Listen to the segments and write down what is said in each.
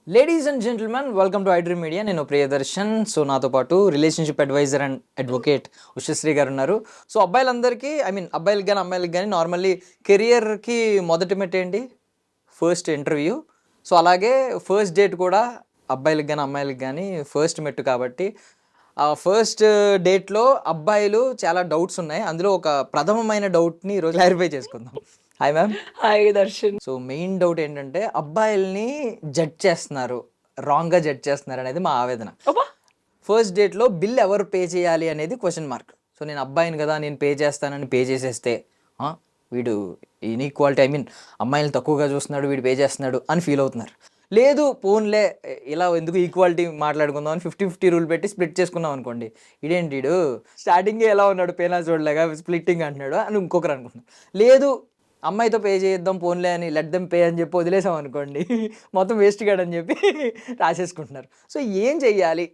Ladies and gentlemen, welcome to iDream Media. నేను Priyadarshan. So నాతో పాటు relationship advisor and advocate Ushasri గారు ఉన్నారు. సో అబ్బాయిలందరికీ, అబ్బాయిలకి కానీ అమ్మాయిలకి కానీ నార్మల్లీ కెరియర్కి మొదటి మెట్టు ఏంటి? First interview. సో అలాగే ఫస్ట్ డేట్ కూడా అబ్బాయిలకి కానీ అమ్మాయిలకి కానీ ఫస్ట్ మెట్టు కాబట్టి ఆ ఫస్ట్ డేట్లో అబ్బాయిలు చాలా డౌట్స్ ఉన్నాయి. అందులో ఒక ప్రథమమైన డౌట్ని ఈరోజు క్లారిఫై చేసుకుందాం. Hi ma'am. Hi Darshan. So main doubt ఏంటంటే అబ్బాయిల్ని జడ్జ్ చేస్తున్నారు, రాంగ్గా జడ్జ్ చేస్తున్నారు అనేది మా ఆవేదన. ఫస్ట్ డేట్లో బిల్ ఎవరు పే చేయాలి అనేది క్వశ్చన్ మార్క్. సో నేను అబ్బాయిని కదా, నేను పే చేస్తానని పే చేసేస్తే వీడు ఇన్ఈక్వాలిటీ, అమ్మాయిని తక్కువగా చూస్తున్నాడు, వీడు పే చేస్తున్నాడు అని ఫీల్ అవుతున్నారు. లేదు పోన్లే ఇలా ఎందుకు ఈక్వాలిటీ మాట్లాడుకుందాం అని 50-50 రూల్ పెట్టి స్ప్లిట్ చేసుకున్నాం అనుకోండి, ఇదేంటి వీడు స్టార్టింగే ఎలా ఉన్నాడు పేనా చూడలేగా స్ప్లిట్టింగ్ అంటున్నాడు అని ఇంకొకరు అనుకుంటున్నారు. లేదు అమ్మాయితో పే చేద్దాం పోన్లే అని లెట్ దెమ్ పే అని చెప్పి వదిలేసాం అనుకోండి, మొత్తం వేస్ట్ కాడని చెప్పి రాసేసుకుంటున్నారు. సో ఏం చెయ్యాలి?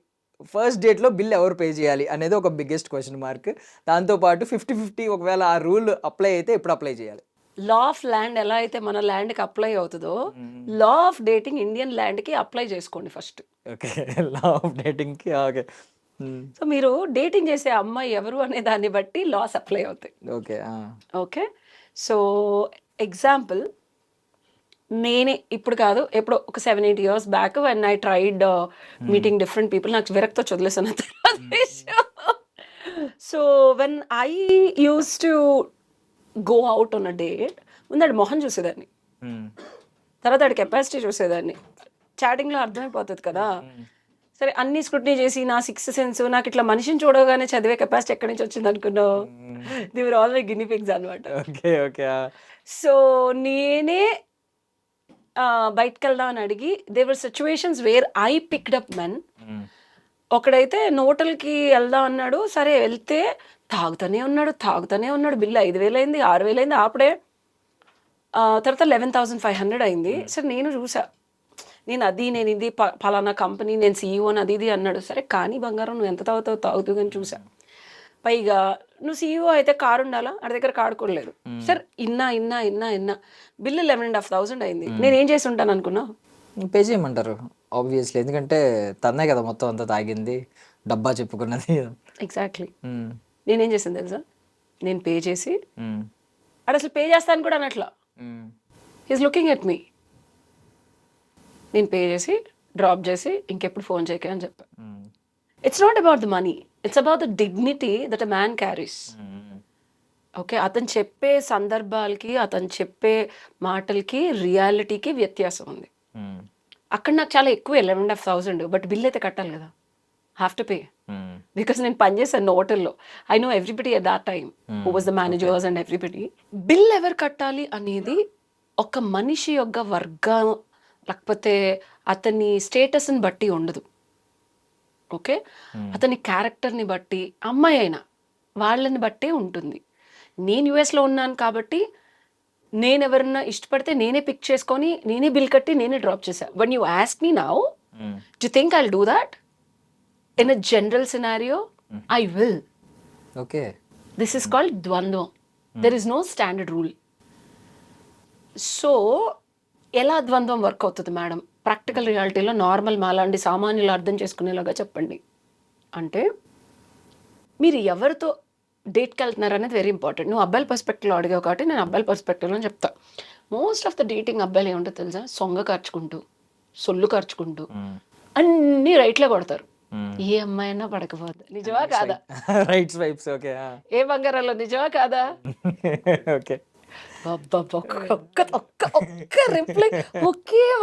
ఫస్ట్ డేట్లో బిల్ ఎవరు పే చేయాలి అనేది ఒక బిగ్గెస్ట్ క్వశ్చన్ మార్క్. దాంతోపాటు 50-50 ఒకవేళ ఆ రూల్ అప్లై అయితే ఎప్పుడు అప్లై చేయాలి? లా ఆఫ్ ల్యాండ్ ఎలా అయితే మన ల్యాండ్కి అప్లై అవుతుందో, లా ఆఫ్ డేటింగ్ ఇండియన్ ల్యాండ్కి అప్లై చేసుకోండి ఫస్ట్. ఓకే, లా ఆఫ్ డేటింగ్కి. ఓకే. సో మీరు డేటింగ్ చేసే అమ్మాయి ఎవరు అనే దాన్ని బట్టి లాస్ అప్లై అవుతాయి. ఓకే. ఓకే, సో ఎగ్జాంపుల్, నేనే ఇప్పుడు కాదు ఎప్పుడో ఒక 7-8 years back when I tried meeting different people, నాకు విరక్తో వదిలేసాను so when I used to go out on a date, ముందు మొహం చూసేదాన్ని, తర్వాత ఆడి కెపాసిటీ చూసేదాన్ని. చాటింగ్లో అర్థమైపోతుంది కదా. సరే అన్ని స్క్రూటినీ చేసి నా 6th సెన్స్, నాకు ఇట్లా మనిషిని చూడగానే చదివే కెపాసిటీ ఎక్కడి నుంచి వచ్చింది అనుకున్నావు? They were all my guinea pigs అనమాట. ఓకే. ఓకే. సో నేనే బయటకు వెళ్దాం అని అడిగి, there were situations where I picked up men. ఒకడైతే నోటల్కి వెళ్దాం అన్నాడు, సరే వెళ్తే తాగుతూనే ఉన్నాడు. బిల్లు 5,000 అయింది, 6,000 అయింది ఆపడే. తర్వాత 11,500 అయింది. సరే నేను చూసా, నేను ఇది పలానా కంపెనీ, నేను CEO అని అది ఇది అన్నాడు. సరే కానీ బంగారం నువ్వు ఎంత తాగుతూ కానీ చూసా. పైగా నువ్వు CEO అయితే కారు ఉండాలా, ఆడి దగ్గర కారు కూడా లేదు. సరే ఇన్నా బిల్లు 11,500 అయింది. నేనేం చేసి ఉంటాను అనుకున్నావు? పే చేయమంటారు ఆబ్వియస్లీ, ఎందుకంటే తన్నే కదా మొత్తం అంతా తాగింది, డబ్బా చెప్పుకున్నది. ఎగ్జాక్ట్లీ. నేనేం చేసాను తెలుసా? నేను పే చేసి, ఆడు అసలు పే చేస్తాను కూడా అనట్లా, హీస్ లుకింగ్ ఎట్ మీ. నేను పే చేసి డ్రాప్ చేసి ఇంకెప్పుడు ఫోన్ చేయకే అని చెప్పా. It's not about the money, it's about the dignity that a man carries. Okay, అతను చెప్పే సందర్భాలకి, అతను చెప్పే మాటలకి, రియాలిటీకి వ్యత్యాసం ఉంది. అక్కడ నాకు చాలా ఎక్కువ 11,500, బట్ బిల్ అయితే కట్టాలి కదా, హ్యావ్ టు పే. బికాస్ నేను పనిచేశాను హోటల్లో, I know everybody at that time who was the managers and everybody. Bill ఎవరు కట్టాలి అనేది ఒక మనిషి యొక్క వర్గం లేకపోతే అతని స్టేటస్ని బట్టి ఉండదు. ఓకే, అతని క్యారెక్టర్ని బట్టి, అమ్మాయి అయినా వాళ్ళని బట్టే ఉంటుంది. నేను యుఎస్లో ఉన్నాను కాబట్టి నేను ఎవరన్నా ఇష్టపడితే నేనే పిక్ చేసుకొని, నేనే బిల్ కట్టి, నేనే డ్రాప్ చేశా. When you ask me now, do think I will do that? In a general scenario I will. Okay, this is called ద్వంద్వం. There is no standard rule. So ఎలా ద్వంద్వం వర్క్ అవుతుంది madam? Practical రియాలిటీలో normal మాలాంటి సామాన్యులు అర్థం చేసుకునేలాగా చెప్పండి. అంటే మీరు ఎవరితో డేట్కి వెళ్తున్నారు అనేది వెరీ ఇంపార్టెంట్. నువ్వు అబ్బాయిల పర్స్పెక్టివ్లో అడిగావు కాబట్టి నేను అబ్బాయిల పర్స్పెక్టివ్లో చెప్తా. మోస్ట్ ఆఫ్ ద డేటింగ్ అబ్బాయిలు ఏముంటో తెలుసా? సొంగ ఖర్చుకుంటూ, సొల్లు ఖర్చుకుంటూ అన్ని రైట్లే కొడతారు. ఏ అమ్మాయి అయినా పడకపోద్దు. నిజమా కాదా? Right swipes. ఓకే. ఏ బంగారాల్లో నిజమా కాదా? ఓకే. ఒక్క రిప్లై,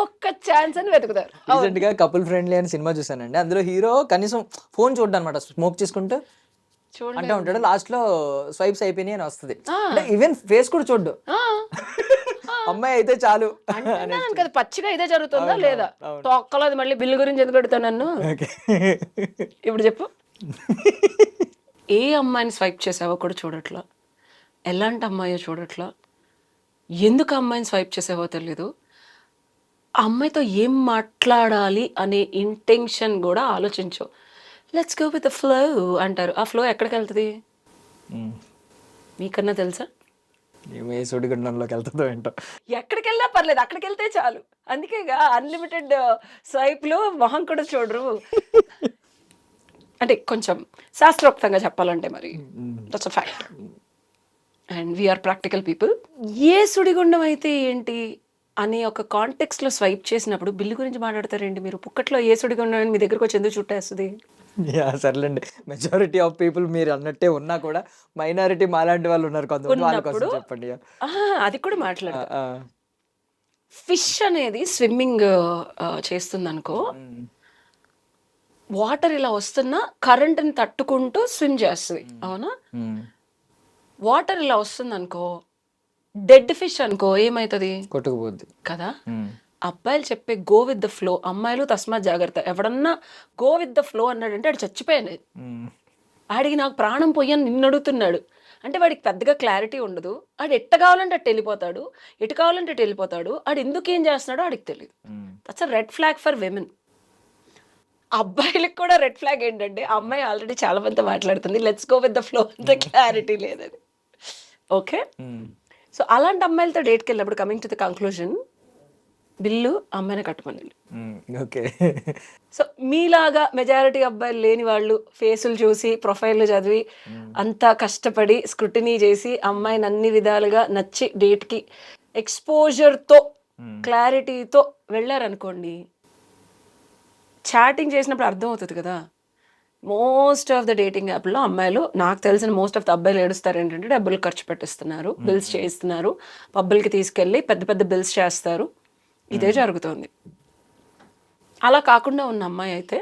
ఒక్క ఛాన్స్ అని వెతుకుతారు. రీసెంట్ గా కపుల్ ఫ్రెండ్లీ అని సినిమా చూసానండి. అందులో హీరో కనీసం ఫోన్ చూడ్డా అనమాట, స్మోక్ చేసుకుంటూ అంటే ఉంటాడు. లాస్ట్ లో స్వైప్స్ అయిపోయినాయి అని వస్తుంది. అంటే ఈవెన్ ఫేస్ కూడా చూడ్డు, అమ్మాయి అయితే చాలు. కదా పచ్చిగా ఇదే జరుగుతుందా లేదా? తొక్కలేదు. మళ్ళీ బిల్లు గురించి ఎందుకు పెడతాను నన్ను? ఇప్పుడు చెప్పు, ఏ అమ్మాయిని స్వైప్ చేసావో కూడా చూడట్లా, ఎలాంటి అమ్మాయో చూడట్లా, ఎందుకు అమ్మాయిని స్వైప్ చేసావో తెలీదు, ఆ అమ్మాయితో ఏం మాట్లాడాలి అనే ఇంటెన్షన్ కూడా ఆలోచించు. Let's go with the flow అంటారు. ఆ ఫ్లో ఎక్కడికి వెళ్తుంది మీకన్నా తెలుసా? ఏ సుడిగుండంలోకి వెళ్తుందో ఏంటో. ఎక్కడికి వెళ్ళినా పర్లేదు, అక్కడికి వెళ్తే చాలు. అందుకేగా అన్లిమిటెడ్ స్వైప్లు మొహం కూడా చూడరు. అంటే కొంచెం శాస్త్రోక్తంగా చెప్పాలంటే మరి that's a fact. And we are practical people. ఏ సుడిగుండం అయితే ఏంటి అని ఒక కాంటెక్స్ట్లో స్వైప్ చేసినప్పుడు బిల్లు గురించి మాట్లాడతారండి మీరు. పుక్కట్లో ఏ సుడిగుండం అని మీ దగ్గరకు వచ్చి ఎందుకు చుట్టేస్తుంది? యా సర్లేండి, మెజారిటీ ఆఫ్ పీపుల్ మీరు అన్నట్టే ఉన్నా కూడా మైనారిటీ మాలాంటి వాళ్ళు ఉన్నారు కొంతమంది, వాళ్ళ కోసం చెప్పండి. అది కూడా మాట్లాడతారు. ఫిష్ అనేది స్విమ్మింగ్ చేస్తుంది అనుకో, వాటర్ ఇలా వస్తున్నా కరెంట్ని తట్టుకుంటూ స్విమ్ చేస్తుంది, అవునా? వాటర్ ఇలా వస్తుంది అనుకో, డెడ్ ఫిష్ అనుకో, ఏమవుతుంది? కొట్టుకుపోద్ది కదా. అబ్బాయిలు చెప్పే గో విత్ ద ఫ్లో, అమ్మాయిలు తస్మాత్ జాగ్రత్త. ఎవడన్నా గో విత్ ద ఫ్లో అన్నాడంటే ఆడు చచ్చిపోయాను, ఆడికి నాకు ప్రాణం పోయని నిన్ను అడుగుతున్నాడు అంటే వాడికి పెద్దగా క్లారిటీ ఉండదు. ఆడు ఎట్ట కావాలంటే అట్టు వెళ్ళిపోతాడు, ఎటు కావాలంటే అటు వెళ్ళిపోతాడు. ఆడు ఎందుకు ఏం చేస్తున్నాడో ఆడికి తెలియదు. That's a red flag for women. అబ్బాయిలకు కూడా రెడ్ ఫ్లాగ్ ఏంటంటే, ఆ అమ్మాయి ఆల్రెడీ చాలా మంది మాట్లాడుతుంది let's go with the flow, అంత క్లారిటీ లేదని. ఓకే, సో అలాంటి అమ్మాయిలతో డేట్కి వెళ్ళినప్పుడు coming to the conclusion, bill అమ్మాయిని కట్టమని. ఓకే, సో మీలాగా మెజారిటీ అబ్బాయిలు లేని వాళ్ళు ఫేసులు చూసి ప్రొఫైల్ చదివి అంతా కష్టపడి స్క్రూటినీ చేసి అమ్మాయిని అన్ని విధాలుగా నచ్చి డేట్కి ఎక్స్పోజర్తో క్లారిటీతో వెళ్ళారనుకోండి, చాటింగ్ చేసినప్పుడు అర్థమవుతుంది కదా. మోస్ట్ ఆఫ్ ద డేటింగ్ యాప్లో అమ్మాయిలు, నాకు తెలిసిన మోస్ట్ ఆఫ్ ద అబ్బాయిలు ఏడుస్తారు ఏంటంటే డబ్బులు ఖర్చు పెట్టిస్తున్నారు, బిల్స్ చేయిస్తున్నారు, పబ్బులకి తీసుకెళ్ళి పెద్ద పెద్ద బిల్స్ చేస్తారు. ఇదే జరుగుతుంది. అలా కాకుండా ఉన్న అమ్మాయి అయితే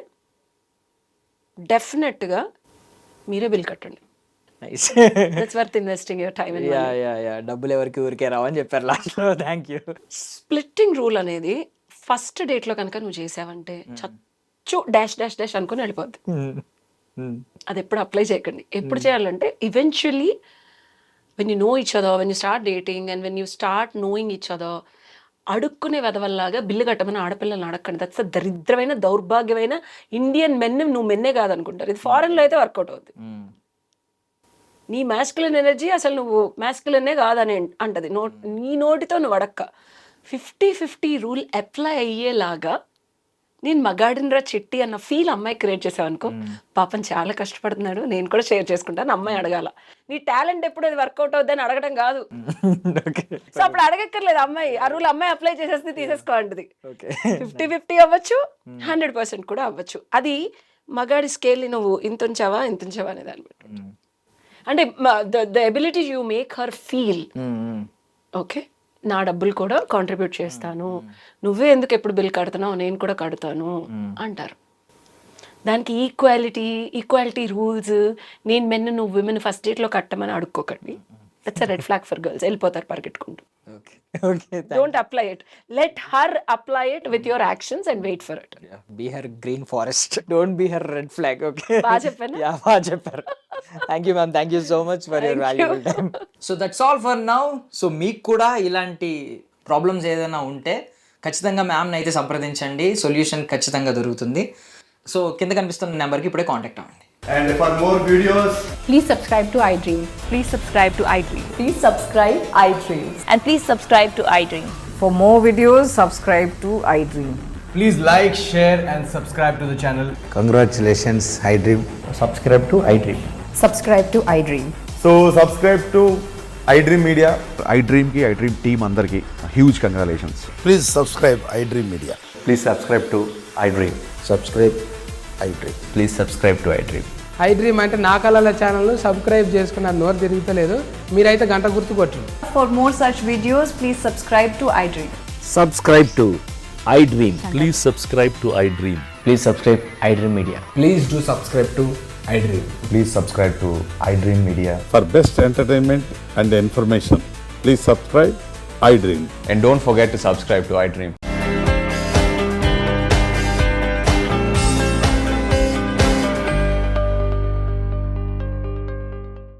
డెఫినెట్గా మీరే బిల్ కట్టండి. That's worth investing your time. డబ్బులు ఎవరికి ఊరికే రావని చెప్పారు లాస్ట్లో. Thank you. స్ప్లిట్టింగ్ రూల్ అనేది ఫస్ట్ డేట్లో కనుక నువ్వు చేసావంటే చచ్చు డాష్ డాష్ డాష్ అనుకుని వెళ్ళిపోద్ది. అది ఎప్పుడు అప్లై చేయకండి. ఎప్పుడు చేయాలంటే eventually when you know each other, when you start dating and when you start knowing each other, అడుక్కునే వెదవల్లాగా బిల్లు కట్టమని ఆడపిల్లల్ని అడగండి. దట్స్ దరిద్రమైన దౌర్భాగ్యమైన ఇండియన్ మెన్. నువ్వు మెన్నే కాదనుకుంటారు, ఇది ఫారెన్లో అయితే వర్కౌట్ అవుతుంది. నీ మ్యాస్కులిన్ ఎనర్జీ అసలు నువ్వు మ్యాస్కులినే కాదని అంటది నీ నోటితో నువ్వు అడక్క. 50-50 రూల్ అప్లై అయ్యేలాగా నేను మగాడినరా చిట్టి అన్న ఫీల్ అమ్మాయి క్రియేట్ చేసావనుకో, పాపం చాలా కష్టపడుతున్నాడు, నేను కూడా షేర్ చేసుకుంటాను, అమ్మాయి అడగాల. నీ టాలెంట్ ఎప్పుడు అది వర్కౌట్ అవుద్దని అడగడం కాదు. సో అప్పుడు అడగక్కర్లేదు అమ్మాయి, ఆ రూల్ అమ్మాయి అప్లై చేసేస్తే తీసేసుకోండి. 50-50 అవ్వచ్చు, 100% కూడా అవ్వచ్చు. అది మగాడి స్కేల్ని నువ్వు ఇంత ఉంచావా అనే దాన్ని బట్టి. అంటే the ability you make her feel okay, నా డబ్బులు కూడా కాంట్రిబ్యూట్ చేస్తాను, నువ్వే ఎందుకు ఎప్పుడు బిల్ కడుతున్నావు, నేను కూడా కడతాను అంటారు. దానికి ఈక్వాలిటీ రూల్స్, నేను మెన్ నువ్వు విమెన్ ఫస్ట్ డేట్లో కట్టమని అడుక్కోకండి. That's a red flag for girls. వెళ్ళిపోతారు పరిగెట్టుకుంటూ. Don't apply it. Let her apply it with your actions and wait for it. Be her green forest. Don't be her red flag. Okay. బాగా చెప్పాను. Yeah, బాగా చెప్పారు. Thank you, ma'am. Thank you so much for your valuable time. So that's all for now. So మీకు కూడా ఇలాంటి problems ఏదైనా ఉంటే ఖచ్చితంగా మ్యామ్ని అయితే సంప్రదించండి, సొల్యూషన్ ఖచ్చితంగా దొరుకుతుంది. సో కింద కనిపిస్తున్న నెంబర్కి ఇప్పుడే కాంటాక్ట్ అవ్వండి. And for more videos, please subscribe to iDream. Please subscribe to iDream. Please subscribe iDream. And please subscribe to iDream. For more videos, subscribe to iDream. please like, share and subscribe to the channel. Congratulations, iDream. Subscribe to iDream. Subscribe to iDream. So subscribe to iDream Media. iDream ki iDream team andarki huge congratulations. Please subscribe iDream Media. Please subscribe to iDream. Subscribe iDream. Please subscribe to iDream. iDream అంటే నా కళల channel subscribe చేసుకున్న నోరు తిరుగుతలేదు, మీరైతే గంట గుర్తు కొట్టండి. For more such videos, please subscribe to iDream. Subscribe to iDream. Please subscribe to iDream. Please subscribe iDream Media. Please do subscribe to iDream. Please subscribe to iDream Media. For best entertainment and information, please subscribe iDream. And don't forget to subscribe to iDream.